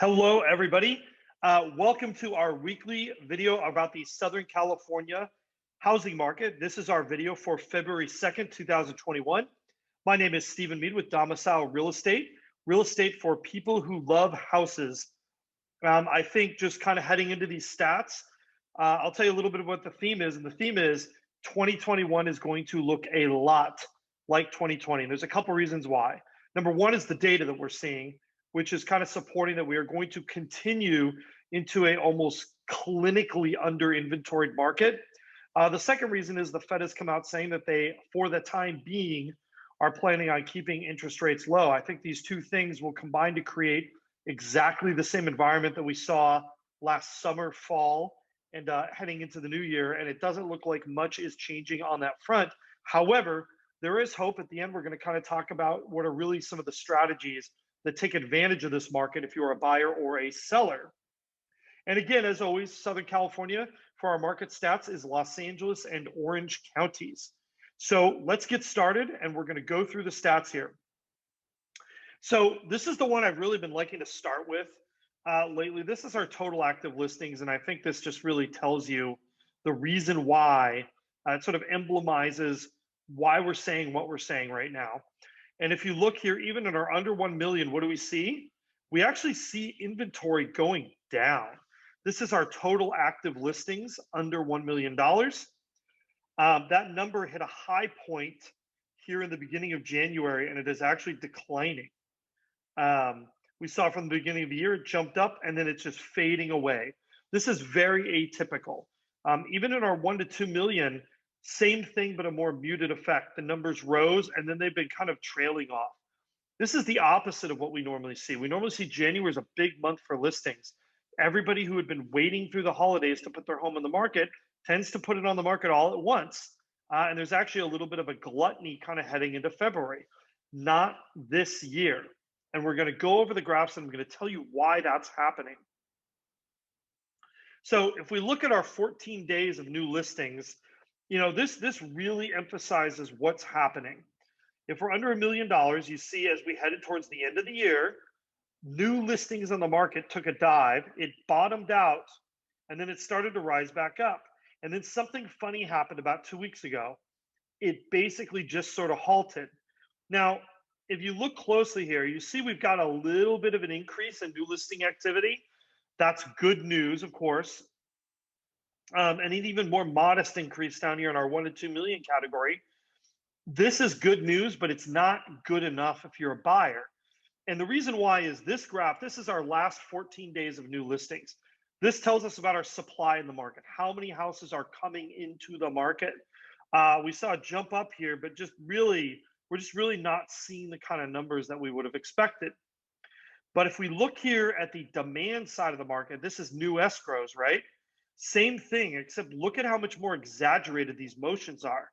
Hello, everybody. Welcome to our weekly video about the Southern California housing market. This is our video for February 2nd, 2021. My name is Stephen Mead with Domicile real estate for people who love houses. I think just kind of heading into these stats, I'll tell you a little bit of what the theme is. And the theme is 2021 is going to look a lot like 2020. And there's a couple reasons why. Number one is the data that we're seeing, which is kind of supporting that we are going to continue into a almost clinically under inventoried market. The second reason is the Fed has come out saying that they, for the time being, are planning on keeping interest rates low. I think these two things will combine to create exactly the same environment that we saw last summer, fall, and heading into the new year. And it doesn't look like much is changing on that front. However, there is hope. At the end, we're going to kind of talk about what are really some of the strategies that take advantage of this market if you're a buyer or a seller. And again, as always, Southern California for our market stats is Los Angeles and Orange counties. So let's get started, and we're going to go through the stats here. So this is the one I've really been liking to start with lately. This is our total active listings, and I think this just really tells you the reason why. It sort of emblemizes why we're saying what we're saying right now. And if you look here, even in our under 1 million, what do we see? We actually see inventory going down. This is our total active listings under $1 million. That number hit a high point here in the beginning of January, and it is actually declining. We saw from the beginning of the year, it jumped up, and then it's just fading away. This is very atypical. Even in our 1 to 2 million, same thing, but a more muted effect. The numbers rose, and then they've been kind of trailing off. This is the opposite of what we normally see. We normally see January as a big month for listings. Everybody who had been waiting through the holidays to put their home on the market tends to put it on the market all at once. And there's actually a little bit of a gluttony kind of heading into February. Not this year. And we're going to go over the graphs, and I'm going to tell you why that's happening. So if we look at our 14 days of new listings, you know, this really emphasizes what's happening. If we're under $1 million, you see as we headed towards the end of the year, new listings on the market took a dive. It bottomed out, and then it started to rise back up. And then something funny happened about 2 weeks ago. It basically just sort of halted. Now, if you look closely here, you see we've got a little bit of an increase in new listing activity. That's good news, of course. And an even more modest increase down here in our 1 to 2 million category. This is good news, but it's not good enough if you're a buyer. And the reason why is this graph. This is our last 14 days of new listings. This tells us about our supply in the market. How many houses are coming into the market? We saw a jump up here, but we're just really not seeing the kind of numbers that we would have expected. But if we look here at the demand side of the market, this is new escrows, right? Same thing, except look at how much more exaggerated these motions are.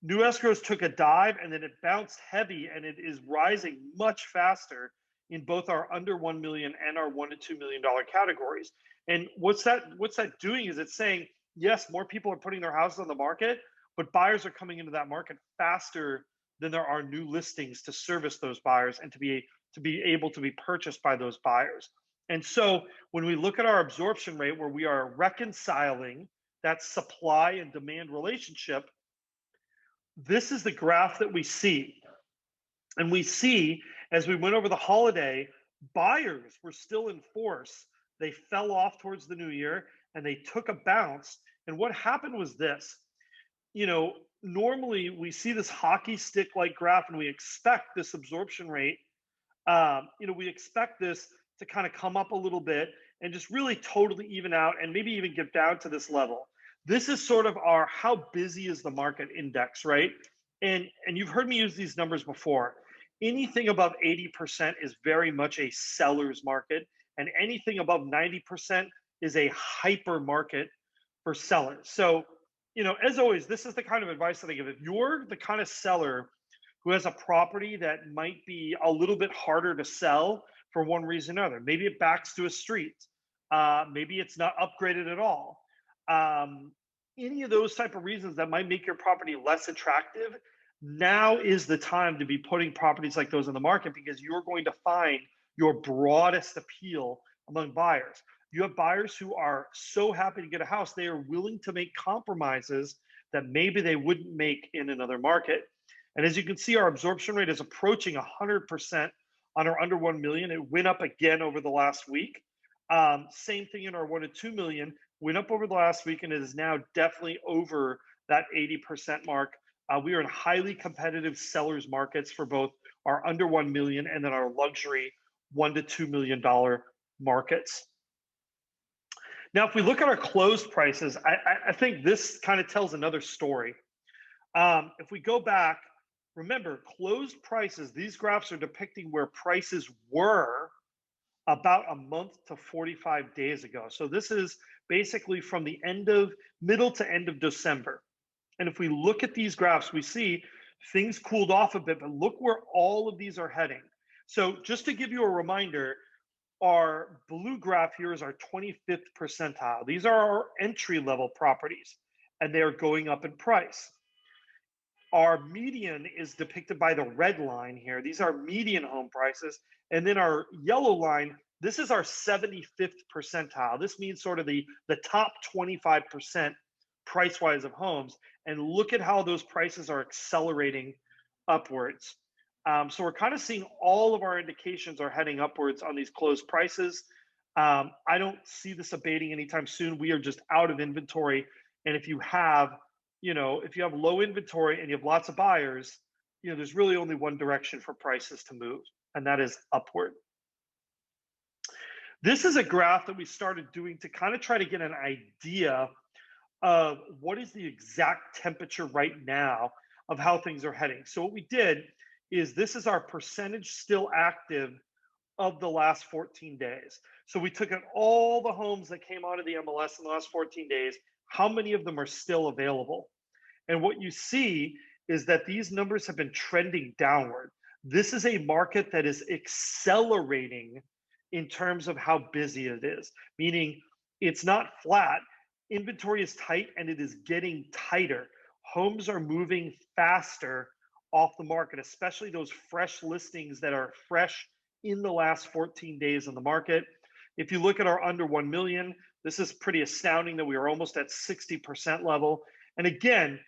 New escrows took a dive, and then it bounced heavy, and it is rising much faster in both our under 1 million and our $1 to $2 million categories. And what's that doing is it's saying, yes, more people are putting their houses on the market, but buyers are coming into that market faster than there are new listings to service those buyers and to be able to be purchased by those buyers. And so when we look at our absorption rate, where we are reconciling that supply and demand relationship, this is the graph that we see. And we see as we went over the holiday, buyers were still in force. They fell off towards the new year, and they took a bounce. And what happened was this. You know, normally we see this hockey stick like graph, and we expect this absorption rate. We expect this to kind of come up a little bit and just really totally even out, and maybe even get down to this level. This is sort of our how busy is the market index, right? And you've heard me use these numbers before. Anything above 80% is very much a seller's market, and anything above 90% is a hyper market for sellers. So, you know, as always, this is the kind of advice that I give. If you're the kind of seller who has a property that might be a little bit harder to sell for one reason or another, maybe it backs to a street, maybe it's not upgraded at all. Any of those type of reasons that might make your property less attractive, now is the time to be putting properties like those in the market, because you're going to find your broadest appeal among buyers. You have buyers who are so happy to get a house, they are willing to make compromises that maybe they wouldn't make in another market. And as you can see, our absorption rate is approaching 100% on our under 1 million. It went up again over the last week. Same thing in our 1 to 2 million, went up over the last week, and it is now definitely over that 80% mark. We are in highly competitive sellers markets for both our under 1 million and then our luxury $1 to $2 million markets. Now, if we look at our closed prices, I think this kind of tells another story. If we go back, remember, closed prices, these graphs are depicting where prices were about a month to 45 days ago. So this is basically from the middle to end of December. And if we look at these graphs, we see things cooled off a bit, but look where all of these are heading. So just to give you a reminder, our blue graph here is our 25th percentile. These are our entry-level properties, and they are going up in price. Our median is depicted by the red line here. These are median home prices. And then our yellow line, this is our 75th percentile. This means sort of the top 25% price-wise of homes. And look at how those prices are accelerating upwards. So we're kind of seeing all of our indications are heading upwards on these closed prices. I don't see this abating anytime soon. We are just out of inventory. And if you have low inventory and you have lots of buyers, there's really only one direction for prices to move, and that is upward. This is a graph that we started doing to kind of try to get an idea of what is the exact temperature right now of how things are heading. So what we did is this is our percentage still active of the last 14 days. So we took out all the homes that came out of the MLS in the last 14 days, how many of them are still available? And what you see is that these numbers have been trending downward. This is a market that is accelerating in terms of how busy it is, meaning it's not flat. Inventory is tight and it is getting tighter. Homes are moving faster off the market, especially those fresh listings that are fresh in the last 14 days on the market. If you look at our under 1 million, this is pretty astounding that we are almost at 60% level. And again,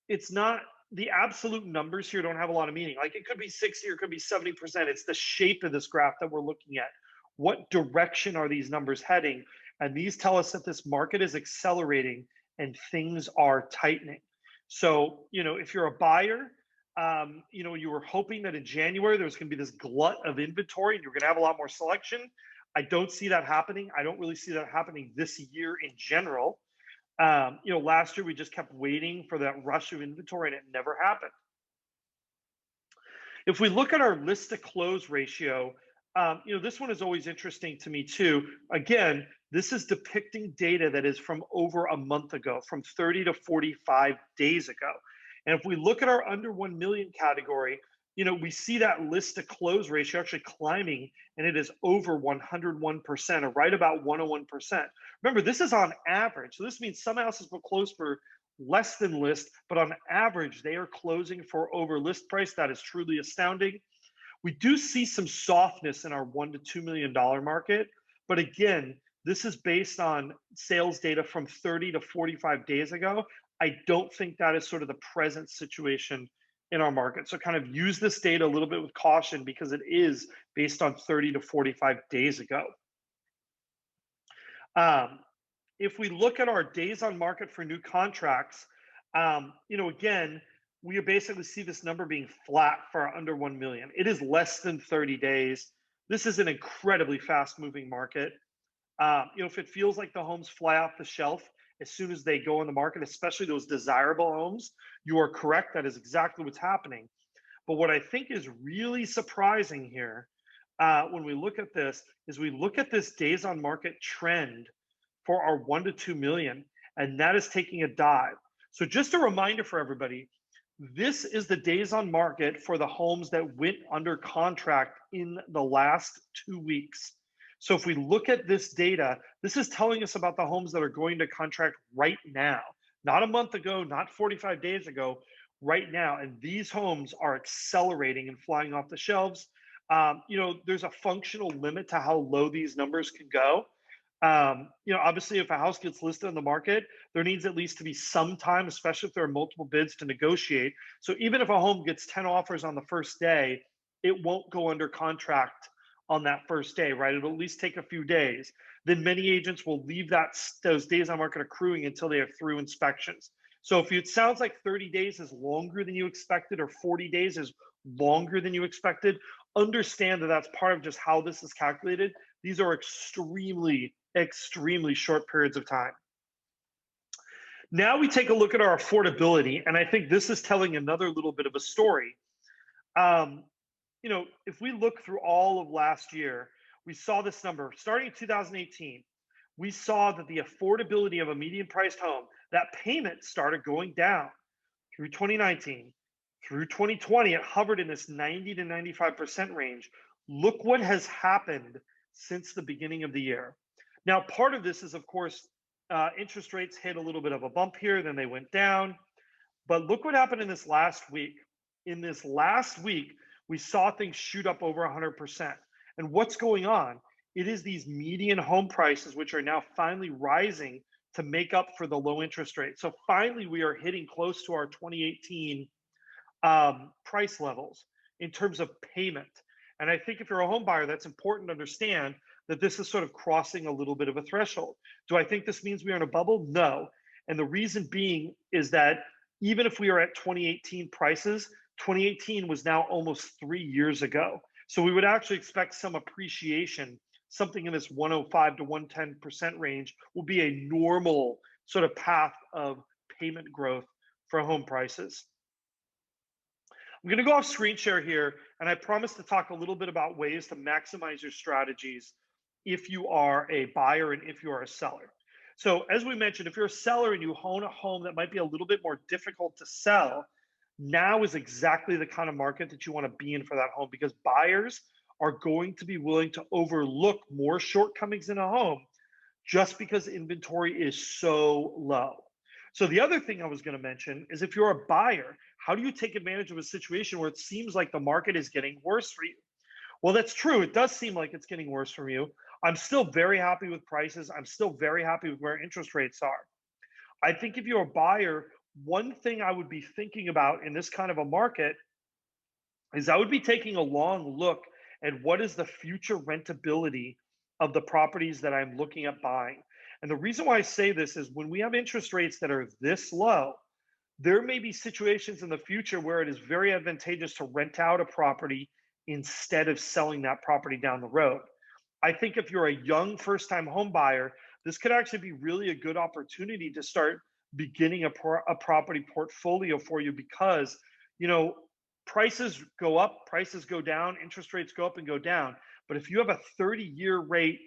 it's not the absolute numbers here don't have a lot of meaning. Like it could be 60 or it could be 70%. It's the shape of this graph that we're looking at. What direction are these numbers heading? And these tell us that this market is accelerating and things are tightening. So, if you're a buyer, you were hoping that in January there was going to be this glut of inventory and you're going to have a lot more selection. I don't see that happening. I don't really see that happening this year in general. Last year we just kept waiting for that rush of inventory and it never happened. If we look at our list to close ratio, this one is always interesting to me too. Again, this is depicting data that is from over a month ago, from 30 to 45 days ago. And if we look at our under 1 million category, we see that list to close ratio actually climbing, and it is over 101%, or right about 101%. Remember, this is on average. So this means some houses will close for less than list, but on average, they are closing for over list price. That is truly astounding. We do see some softness in our $1 to $2 million market, but again, this is based on sales data from 30 to 45 days ago. I don't think that is sort of the present situation in our market. So kind of use this data a little bit with caution because it is based on 30 to 45 days ago. If we look at our days on market for new contracts, again, we basically see this number being flat for our under 1 million. It is less than 30 days. This is an incredibly fast moving market. If it feels like the homes fly off the shelf as soon as they go on the market, especially those desirable homes, you are correct. That is exactly what's happening. But what I think is really surprising here when we look at this is we look at this days on market trend for our 1 to 2 million, and that is taking a dive. So just a reminder for everybody, this is the days on market for the homes that went under contract in the last 2 weeks. So if we look at this data, this is telling us about the homes that are going to contract right now, not a month ago, not 45 days ago, right now. And these homes are accelerating and flying off the shelves. There's a functional limit to how low these numbers can go. Obviously, if a house gets listed on the market, there needs at least to be some time, especially if there are multiple bids, to negotiate. So even if a home gets 10 offers on the first day, it won't go under contract on that first day, right? It'll at least take a few days. Then many agents will leave those days on market accruing until they are through inspections. So if it sounds like 30 days is longer than you expected, or 40 days is longer than you expected, understand that that's part of just how this is calculated. These are extremely, extremely short periods of time. Now we take a look at our affordability, and I think this is telling another little bit of a story. If we look through all of last year, we saw this number starting in 2018. We saw that the affordability of a median priced home, that payment started going down through 2019. Through 2020, it hovered in this 90 to 95% range. Look what has happened since the beginning of the year. Now, part of this is, of course, interest rates hit a little bit of a bump here, then they went down. But look what happened in this last week. In this last week, we saw things shoot up over 100%. And what's going on? It is these median home prices, which are now finally rising to make up for the low interest rate. So finally, we are hitting close to our 2018 price levels in terms of payment. And I think if you're a home buyer, that's important to understand that this is sort of crossing a little bit of a threshold. Do I think this means we are in a bubble? No. And the reason being is that even if we are at 2018 prices, 2018 was now almost 3 years ago. So we would actually expect some appreciation. Something in this 105 to 110% range will be a normal sort of path of payment growth for home prices. I'm going to go off screen share here, and I promise to talk a little bit about ways to maximize your strategies if you are a buyer and if you are a seller. So as we mentioned, if you're a seller and you own a home that might be a little bit more difficult to sell, now is exactly the kind of market that you want to be in for that home, because buyers are going to be willing to overlook more shortcomings in a home just because inventory is so low. So the other thing I was going to mention is, if you're a buyer, how do you take advantage of a situation where it seems like the market is getting worse for you? Well, that's true. It does seem like it's getting worse for you. I'm still very happy with prices. I'm still very happy with where interest rates are. I think if you're a buyer, one thing I would be thinking about in this kind of a market is I would be taking a long look at what is the future rentability of the properties that I'm looking at buying. And the reason why I say this is, when we have interest rates that are this low, there may be situations in the future where it is very advantageous to rent out a property instead of selling that property down the road. I think if you're a young first-time home buyer, this could actually be really a good opportunity to start beginning a property portfolio for you, because prices go up, prices go down, interest rates go up and go down. But if you have a 30-year rate,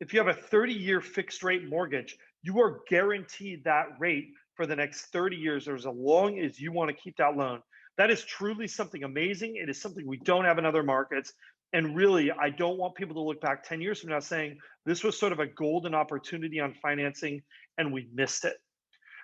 if you have a 30-year fixed rate mortgage, you are guaranteed that rate for the next 30 years, or as long as you want to keep that loan. That is truly something amazing. It is something we don't have in other markets. And really, I don't want people to look back 10 years from now saying this was sort of a golden opportunity on financing and we missed it.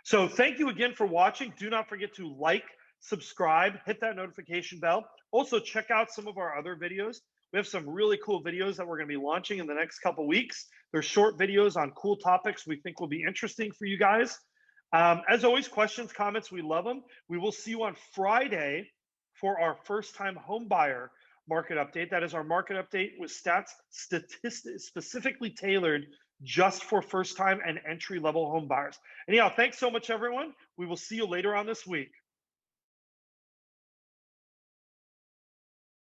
So thank you again for watching. Do not forget to like, subscribe, hit that notification bell. Also, check out some of our other videos. We have some really cool videos that we're going to be launching in the next couple weeks. They're short videos on cool topics we think will be interesting for you guys. As always, questions, comments, we love them. We will see you on Friday for our first-time home buyer market update. That is our market update with statistics specifically tailored just for first-time and entry-level home buyers. Anyhow, thanks so much, everyone. We will see you later on this week.